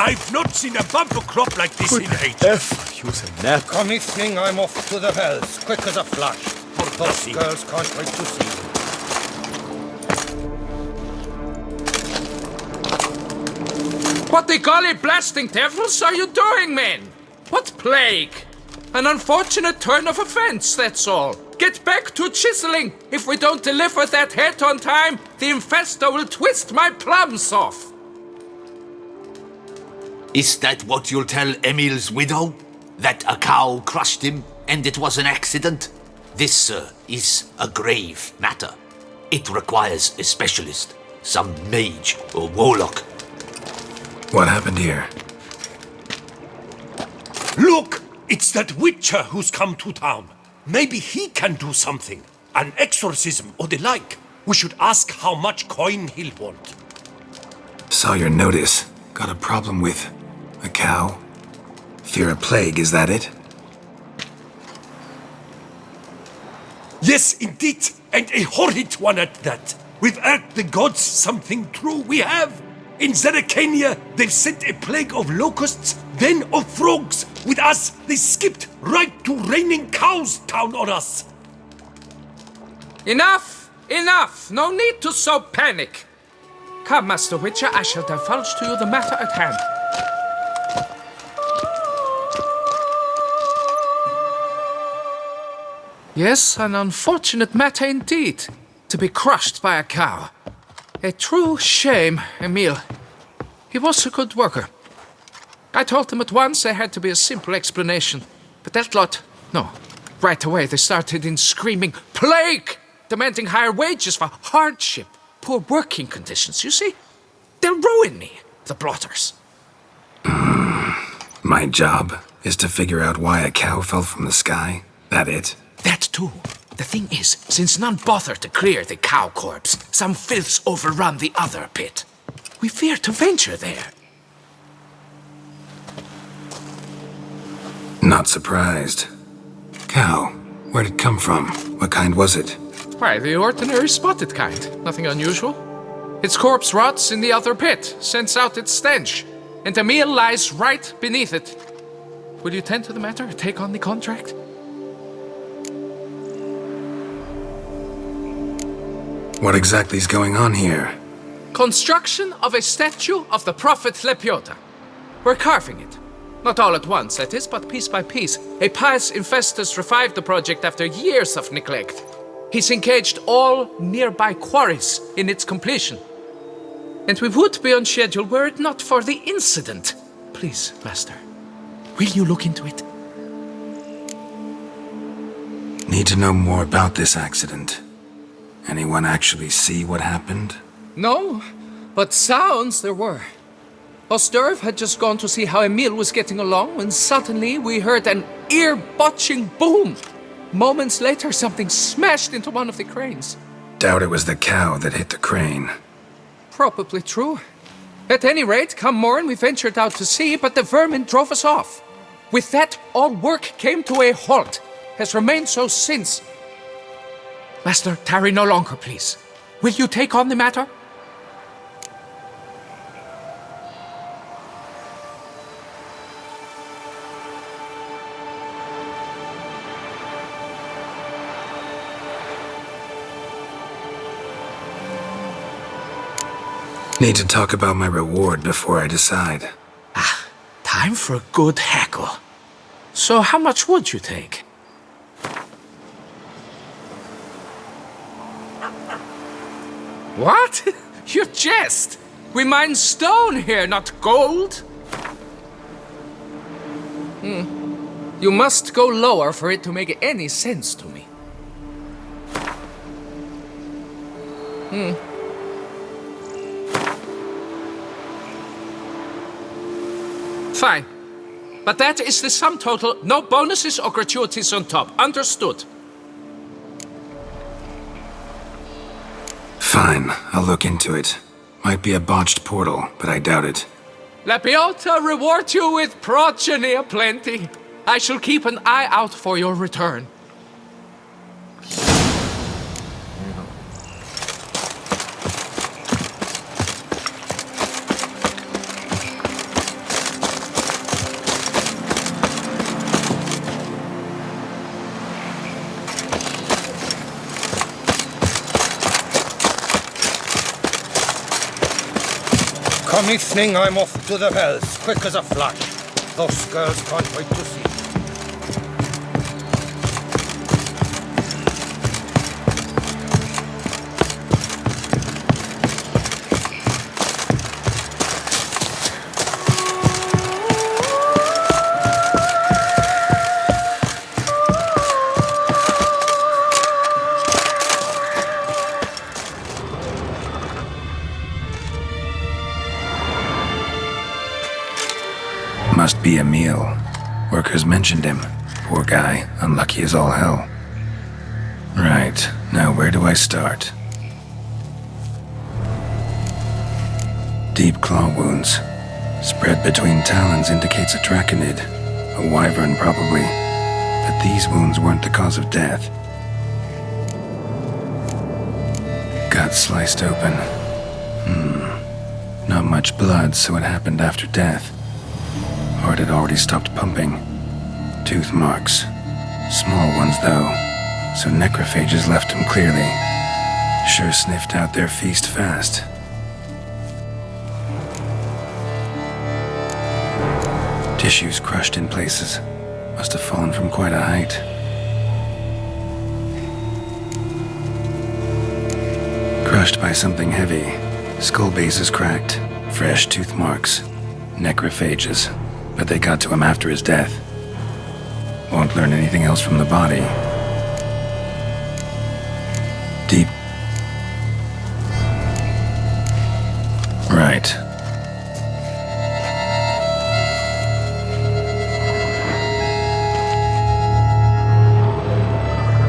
I've not seen a bumper crop like this in ages. F, use a nap. Come evening, I'm off to the hells, quick as a flash. Those girls can't wait to see you. What the golly blasting devils are you doing, men? What plague? An unfortunate turn of events, that's all. Get back to chiseling. If we don't deliver that head on time, the infestor will twist my plums off. Is that what you'll tell Emil's widow? That a cow crushed him and it was an accident? This, sir, is a grave matter. It requires a specialist, some mage or warlock. What happened here? Look! It's that witcher who's come to town. Maybe he can do something. An exorcism or the like. We should ask how much coin he'll want. Saw your notice. Got a problem with a cow? Fear a plague, is that it? Yes, indeed. And a horrid one at that. We've earned the gods something true, we have. In Zeracania, they've sent a plague of locusts, then of frogs. With us, they skipped right to raining cows down on us. Enough! Enough! No need to so panic. Come, Master Witcher, I shall divulge to you the matter at hand. Yes, an unfortunate matter indeed. To be crushed by a cow. A true shame, Emil. He was a good worker. I told them at once there had to be a simple explanation. But that lot, no. Right away they started in screaming, plague! Demanding higher wages for hardship, poor working conditions, you see? They'll ruin me, the blotters. My job is to figure out why a cow fell from the sky. That it? That too. The thing is, since none bothered to clear the cow corpse, some filths overrun the other pit. We fear to venture there. Not surprised. Cow, where'd it come from? What kind was it? Why, the ordinary spotted kind. Nothing unusual. Its corpse rots in the other pit, sends out its stench, and Emil lies right beneath it. Will you tend to the matter, take on the contract? What exactly is going on here? Construction of a statue of the prophet Lepiota. We're carving it. Not all at once, that is, but piece by piece. A pious infestus revived the project after years of neglect. He's engaged all nearby quarries in its completion. And we would be on schedule were it not for the incident. Please, Master, will you look into it? Need to know more about this accident. Anyone actually see what happened? No, but sounds there were. Osterv had just gone to see how Emil was getting along when suddenly we heard an ear-botching boom. Moments later, something smashed into one of the cranes. Doubt it was the cow that hit the crane. Probably true. At any rate, come morn, we ventured out to sea, but the vermin drove us off. With that, all work came to a halt. Has remained so since. Master, tarry no longer, please. Will you take on the matter? Need to talk about my reward before I decide. Time for a good hackle. So how much would you take? What? You jest! We mine stone here, not gold! You must go lower for it to make any sense to me. Fine. But that is the sum total, no bonuses or gratuities on top. Understood? Fine, I'll look into it. Might be a botched portal, but I doubt it. Lepiota reward you with progeny aplenty. I shall keep an eye out for your return. One evening I'm off to the hills, quick as a flash. Those girls can't wait to see me. Must be Emil. Workers mentioned him. Poor guy, unlucky as all hell. Right, now where do I start? Deep claw wounds. Spread between talons indicates a draconid. A wyvern, probably. But these wounds weren't the cause of death. Gut sliced open. Not much blood, so it happened after death. Heart had already stopped pumping. Tooth marks. Small ones, though, so necrophages left him clearly. Sure sniffed out their feast fast. Tissues crushed in places. Must have fallen from quite a height. Crushed by something heavy. Skull base is cracked. Fresh tooth marks. Necrophages. But they got to him after his death. Won't learn anything else from the body. Deep. Right.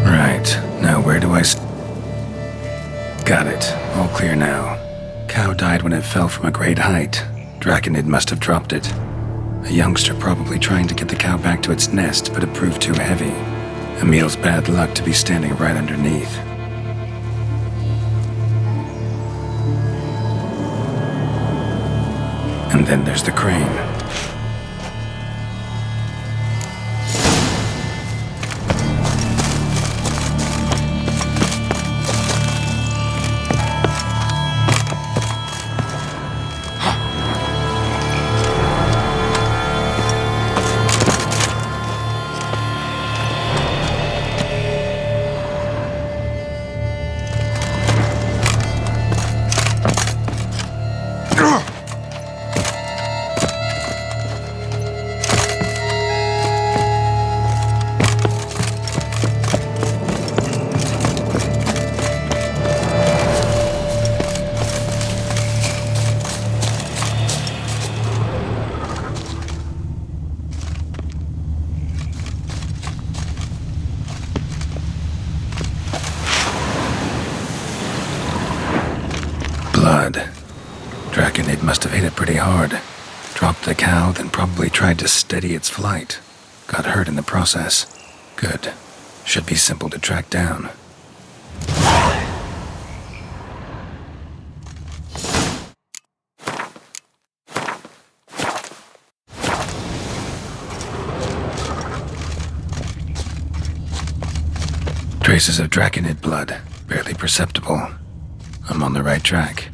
Right. Now where do I Got it. All clear now. Cow died when it fell from a great height. Draconid must have dropped it. A youngster probably trying to get the cow back to its nest, but it proved too heavy. Emil's bad luck to be standing right underneath. And then there's the crane. Blood. Draconid must have hit it pretty hard. Dropped the cow, then probably tried to steady its flight. Got hurt in the process. Good. Should be simple to track down. Traces of draconid blood, barely perceptible. I'm on the right track.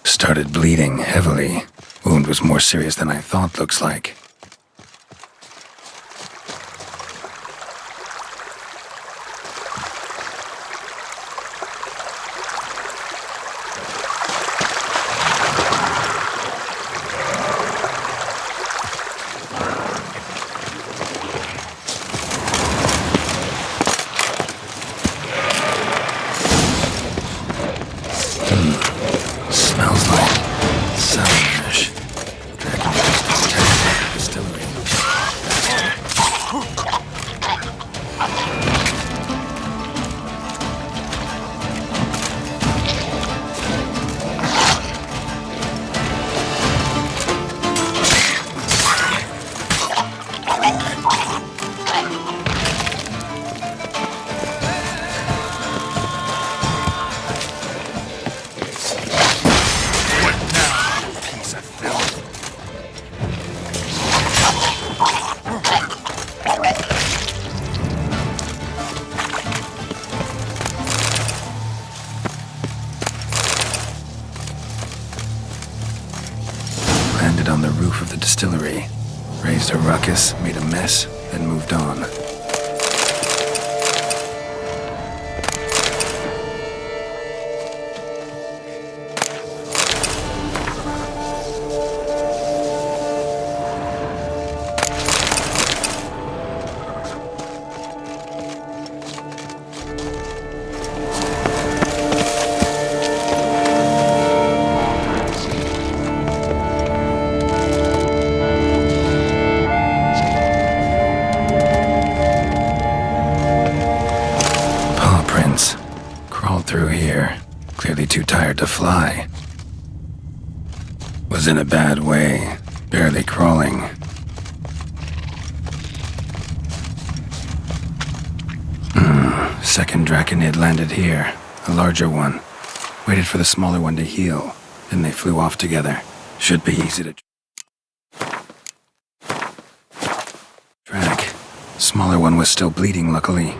Started bleeding heavily. Wound was more serious than I thought, looks like. Smells like sour mash. Dragon raised a ruckus, made a mess, then moved on. Crawled through here, clearly too tired to fly. Was in a bad way, barely crawling. Second Draconid landed here, a larger one. Waited for the smaller one to heal, then they flew off together. Should be easy to track. Smaller one was still bleeding, luckily.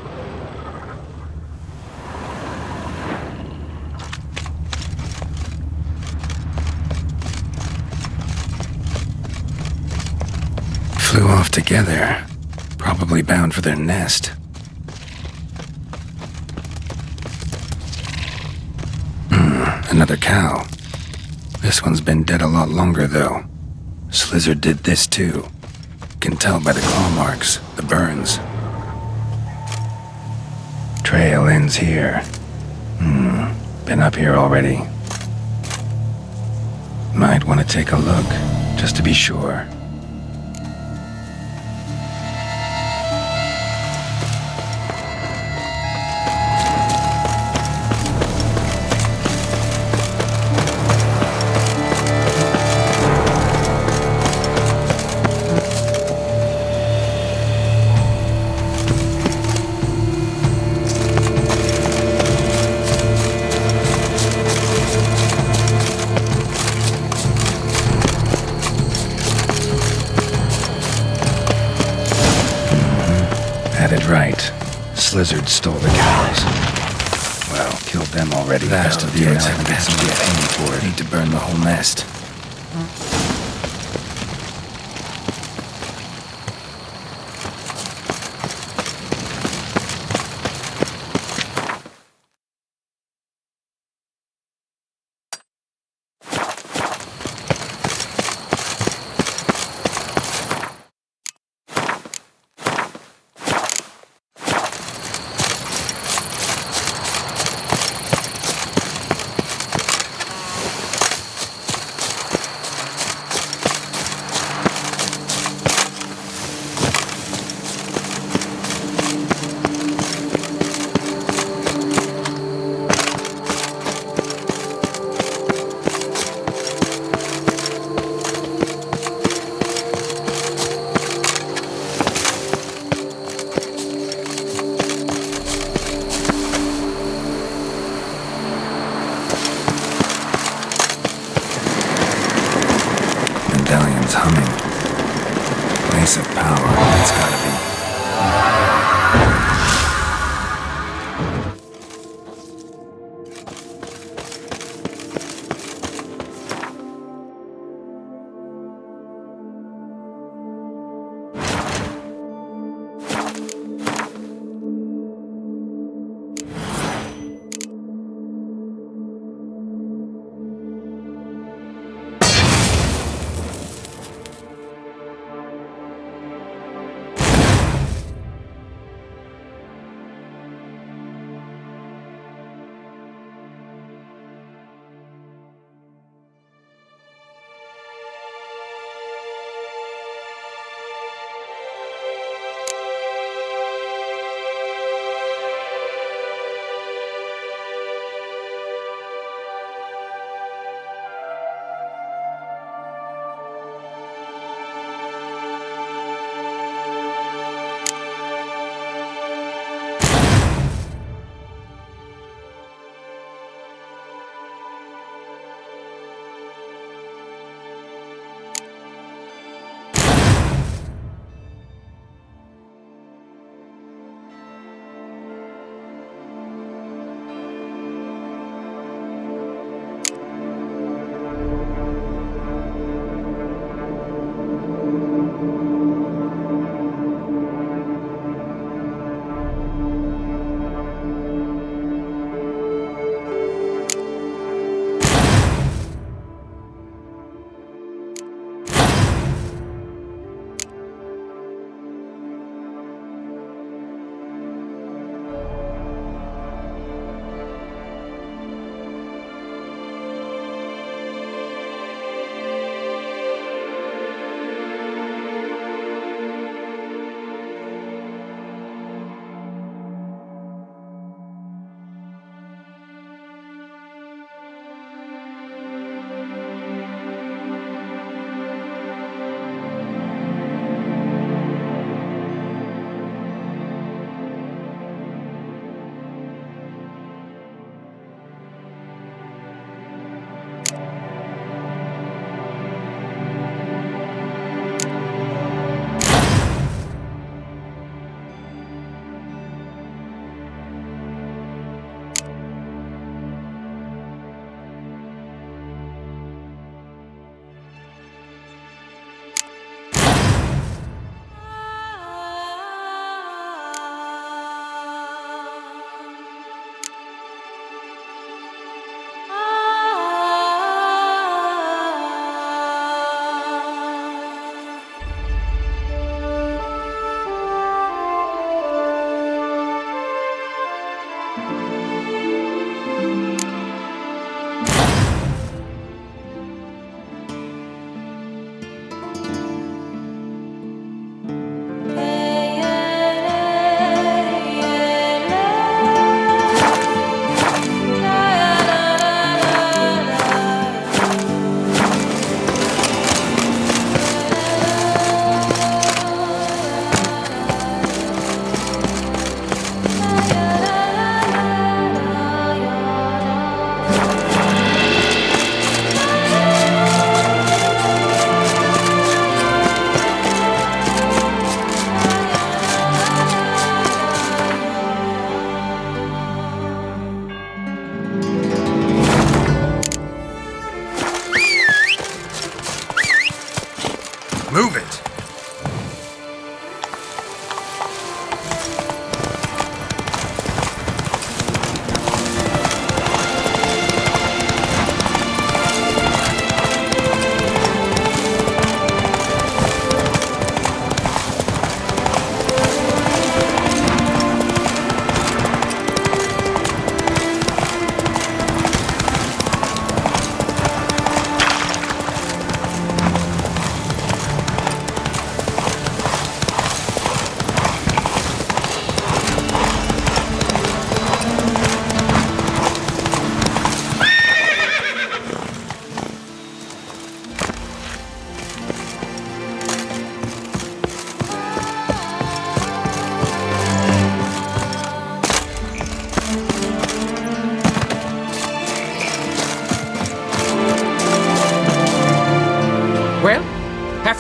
Flew off together, probably bound for their nest. Another cow. This one's been dead a lot longer, though. Slizzard did this, too. Can tell by the claw marks, the burns. Trail ends here. Been up here already. Might want to take a look, just to be sure. Right. Slizzard stole the cows. Well, killed them already. Last of the eggs haven't had some get paying for it. Need to burn the whole nest.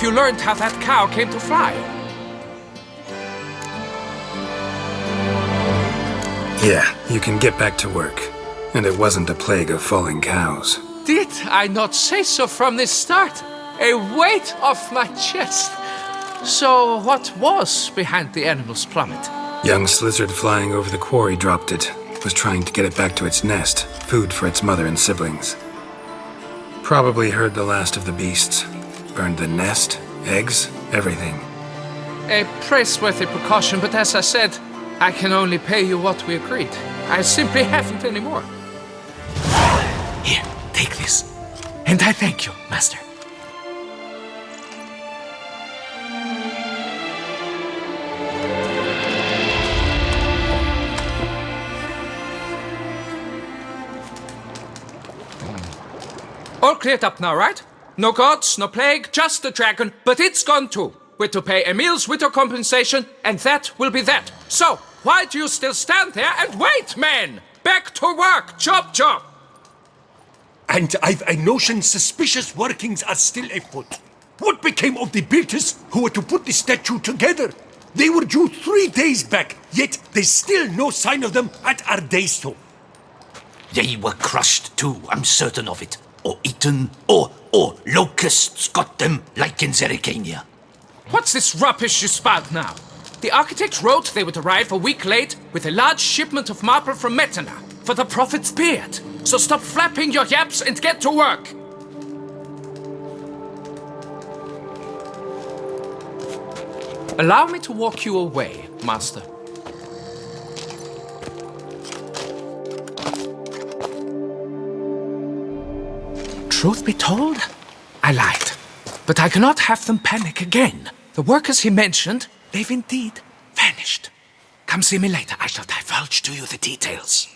you learned how that cow came to fly. Yeah, you can get back to work. And it wasn't a plague of falling cows. Did I not say so from the start? A weight off my chest. So, what was behind the animal's plummet? Young lizard flying over the quarry dropped it. Was trying to get it back to its nest, food for its mother and siblings. Probably heard the last of the beasts. Burned the nest, eggs, everything. A praiseworthy precaution, but as I said, I can only pay you what we agreed. I simply haven't any more. Here, take this. And I thank you, Master. All cleared up now, right? No gods, no plague, just the dragon, but it's gone too. We're to pay Emil's widow compensation, and that will be that. So, why do you still stand there and wait, men? Back to work, chop chop! And I've a notion suspicious workings are still afoot. What became of the builders who were to put the statue together? They were due 3 days back, yet there's still no sign of them at our daysto. They were crushed too, I'm certain of it. Or eaten, or locusts got them, like in Zerikania. What's this rubbish you spout now? The architect wrote they would arrive a week late with a large shipment of marble from Metana for the prophet's beard. So stop flapping your yaps and get to work. Allow me to walk you away, Master. Truth be told, I lied. But I cannot have them panic again. The workers he mentioned, they've indeed vanished. Come see me later. I shall divulge to you the details.